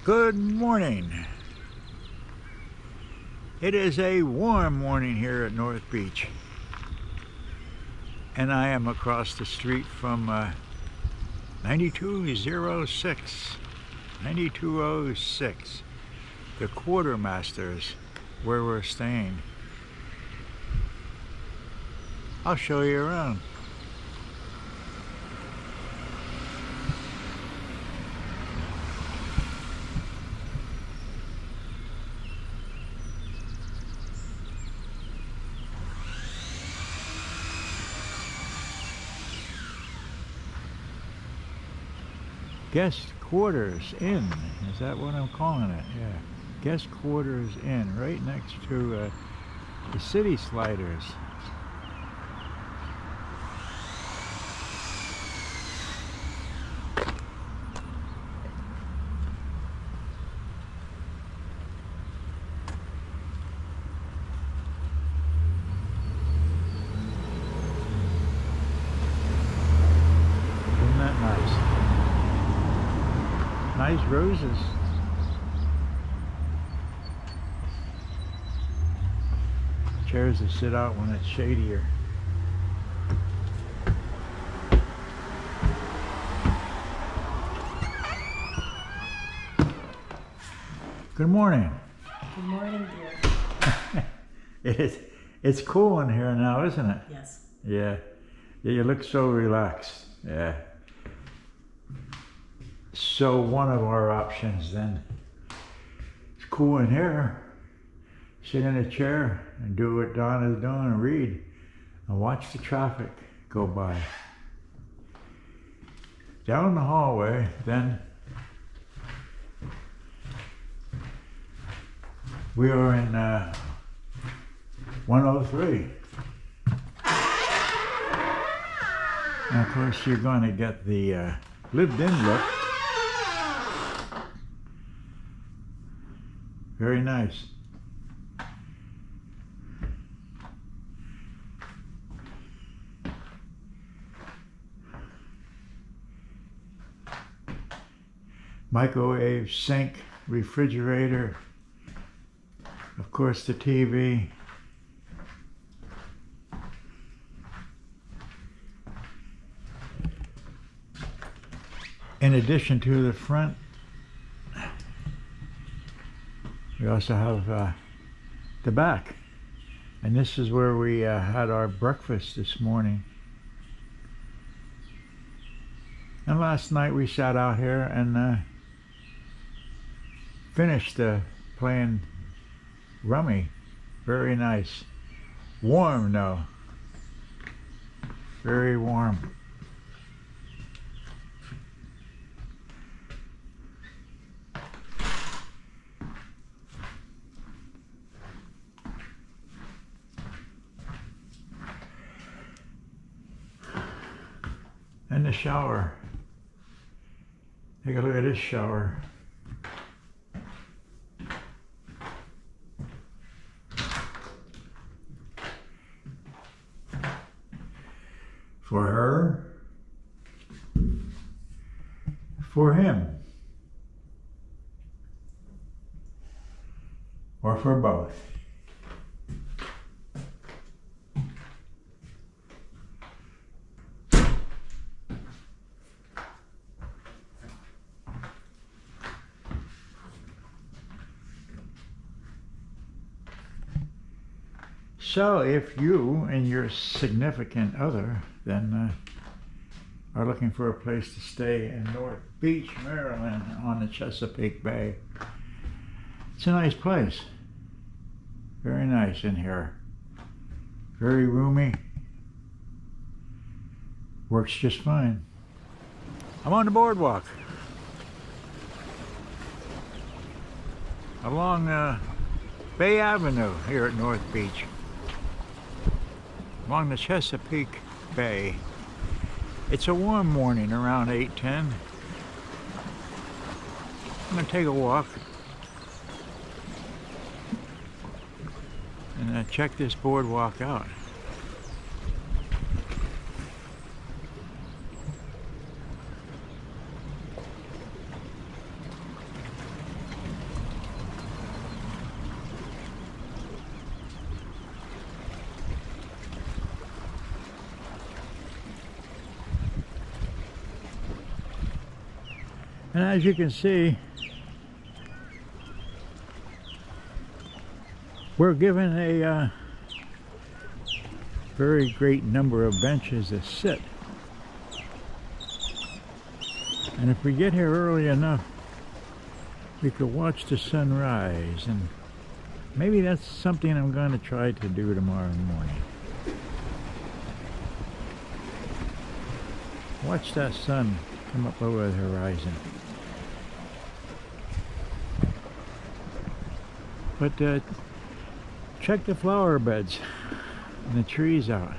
Good morning. It is a warm morning here at North Beach, and I am across the street from 9206, the Quartermasters, where we're staying. I'll show you around. Guest Quarters Inn, is that what I'm calling it? Yeah, Guest Quarters Inn, right next to the City Sliders. Isn't that nice? Nice roses. Chairs to sit out when it's shadier. Good morning. Good morning, dear. It's cool in here now, isn't it? Yes. Yeah. You look so relaxed. Yeah. So one of our options then, it's cool in here. Sit in a chair and do what Don is doing and read and watch the traffic go by. Down the hallway, then we are in 103. And of course you're going to get the lived-in look. Very nice. Microwave, sink, refrigerator, of course the TV. In addition to the front, we also have the back, and this is where we had our breakfast this morning. And last night we sat out here and finished playing rummy. Very nice. Warm though. Very warm. And the shower. Take a look at this shower. For her, for him, or for both. So if you and your significant other then are looking for a place to stay in North Beach, Maryland on the Chesapeake Bay, it's a nice place. Very nice in here. Very roomy. Works just fine. I'm on the boardwalk along Bay Avenue here at North Beach, along the Chesapeake Bay. It's a warm morning around 8:10. I'm going to take a walk and check this boardwalk out. And as you can see, we're given a very great number of benches to sit. And if we get here early enough, we could watch the sunrise, and maybe that's something I'm going to try to do tomorrow morning. Watch that sun come up over the horizon. But check the flower beds and the trees out.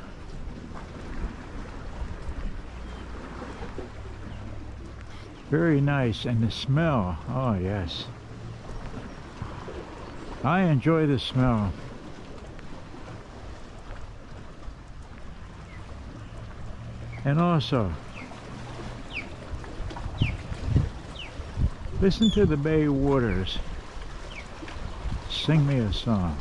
Very nice, and the smell, oh yes. I enjoy the smell. And also, listen to the bay waters sing me a song.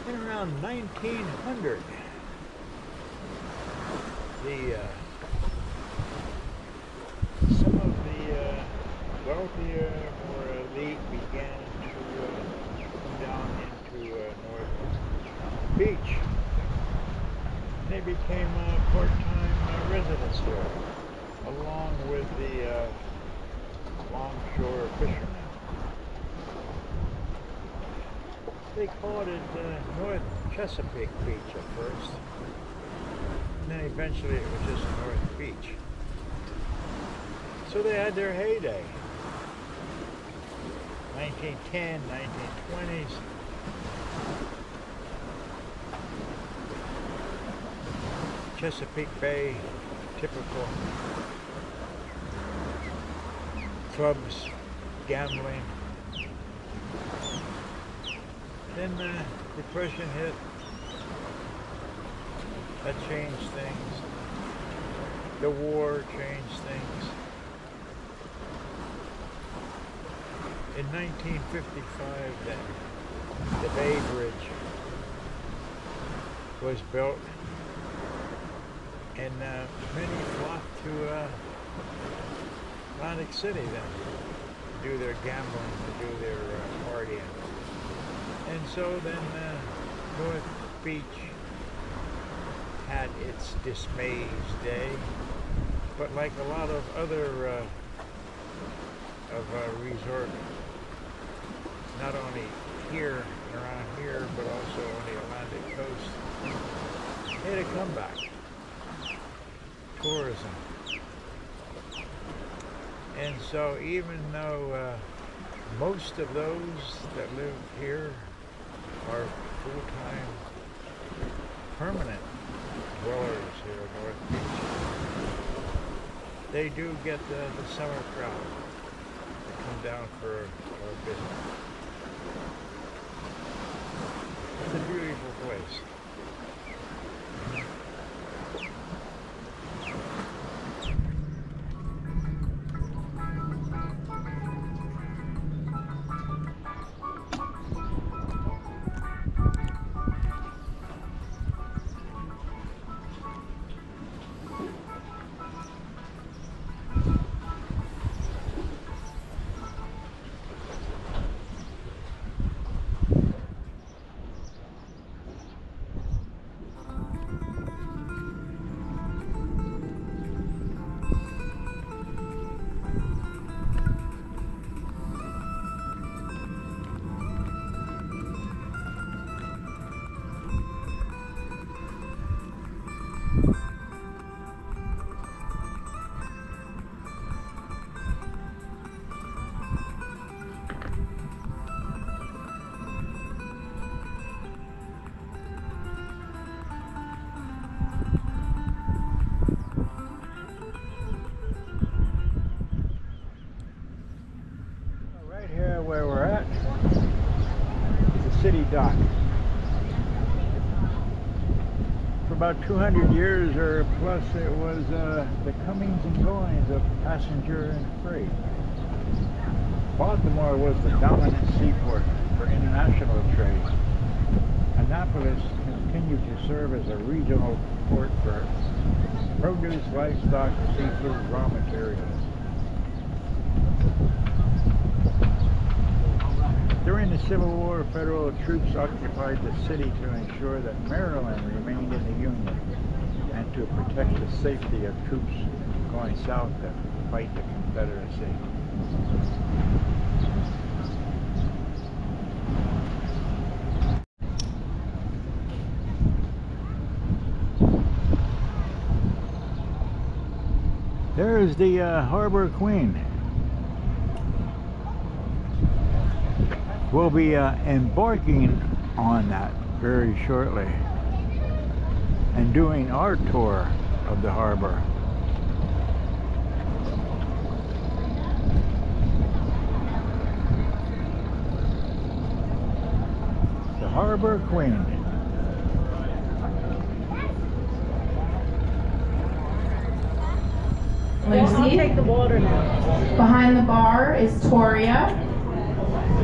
In around 1900, some of the wealthier, more elite began to come down into North Beach. They became part-time residents here, along with the longshore fishermen. They called it North Chesapeake Beach at first, and then eventually it was just North Beach. So they had their heyday. 1910, 1920s. Chesapeake Bay, typical clubs, gambling. Then the Depression hit. That changed things. The war changed things. In 1955, then, the Bay Bridge was built, and many flocked to Atlantic City then to do their gambling, to do their partying. And so then North Beach had its dismay's day, but like a lot of other resort, not only here, around here, but also on the Atlantic coast, made a comeback. Tourism. And so even though most of those that live here are full-time, permanent dwellers here in North Beach, they do get the summer crowd to come down for a visit. It's a beautiful place. Where we're at is the city dock. From about 200 years or plus, it was the comings and goings of passenger and freight. Baltimore was the dominant seaport for international trade. Annapolis continued to serve as a regional port for produce, livestock, seafood, raw materials. During the Civil War, federal troops occupied the city to ensure that Maryland remained in the Union and to protect the safety of troops going south to fight the Confederacy. There's the Harbor Queen. We'll be embarking on that very shortly and doing our tour of the harbor. The Harbor Queen. I'll take the water now. Behind the bar is Toria.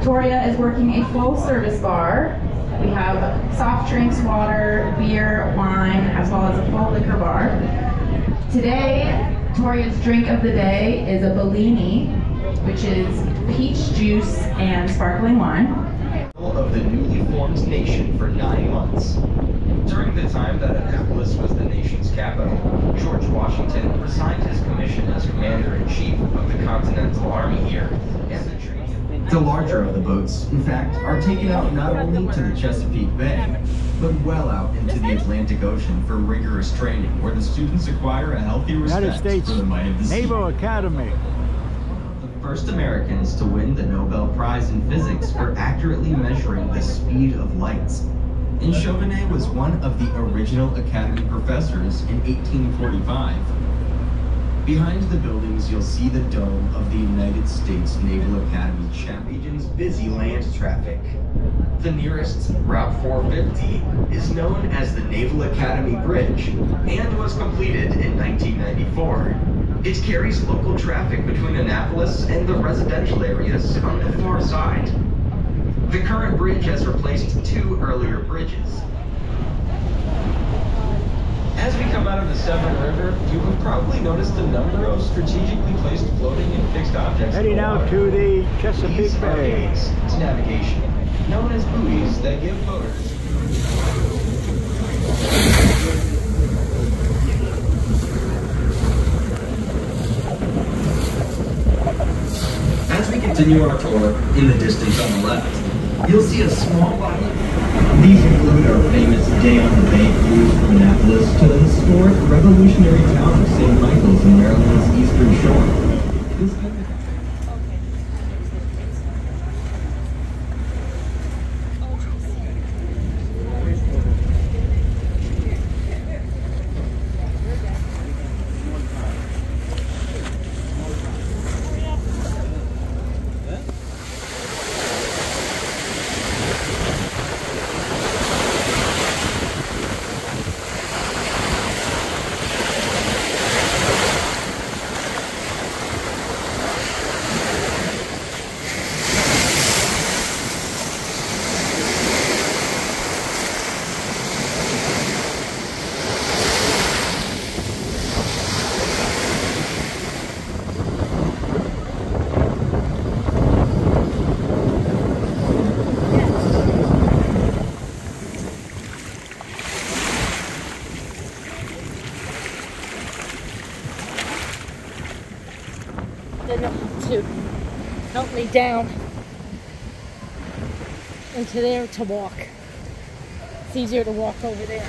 Toria is working a full service bar. We have soft drinks, water, beer, wine, as well as a full liquor bar. Today, Toria's drink of the day is a Bellini, which is peach juice and sparkling wine. Of the newly formed nation for 9 months. During the time that Annapolis was the nation's capital, George Washington resigned his commission as Commander-in-Chief of the Continental Army here, and the training. The larger of the boats, in fact, are taken out not only to the Chesapeake Bay, but well out into the Atlantic Ocean for rigorous training, where the students acquire a healthy respect United States for the might of the sea. Naval Academy. First Americans to win the Nobel Prize in Physics for accurately measuring the speed of light. And Chauvenet was one of the original Academy professors in 1845. Behind the buildings, you'll see the dome of the United States Naval Academy Region's busy land traffic. The nearest, Route 450, is known as the Naval Academy Bridge and was completed in 1994. It carries local traffic between Annapolis and the residential areas on the far side. The current bridge has replaced 2 earlier bridges. As we come out of the Severn River, you have probably noticed a number of strategically placed floating and fixed objects. Heading out to the Chesapeake These are Bay. aids to navigation, known as buoys that give boaters. As we continue our tour, in the distance on the left, you'll see a small body. These include our famous Day on the Bay cruise from Annapolis to the historic revolutionary town of St. Michael's in Maryland's eastern shore. This To help me down into there to walk. It's easier to walk over there.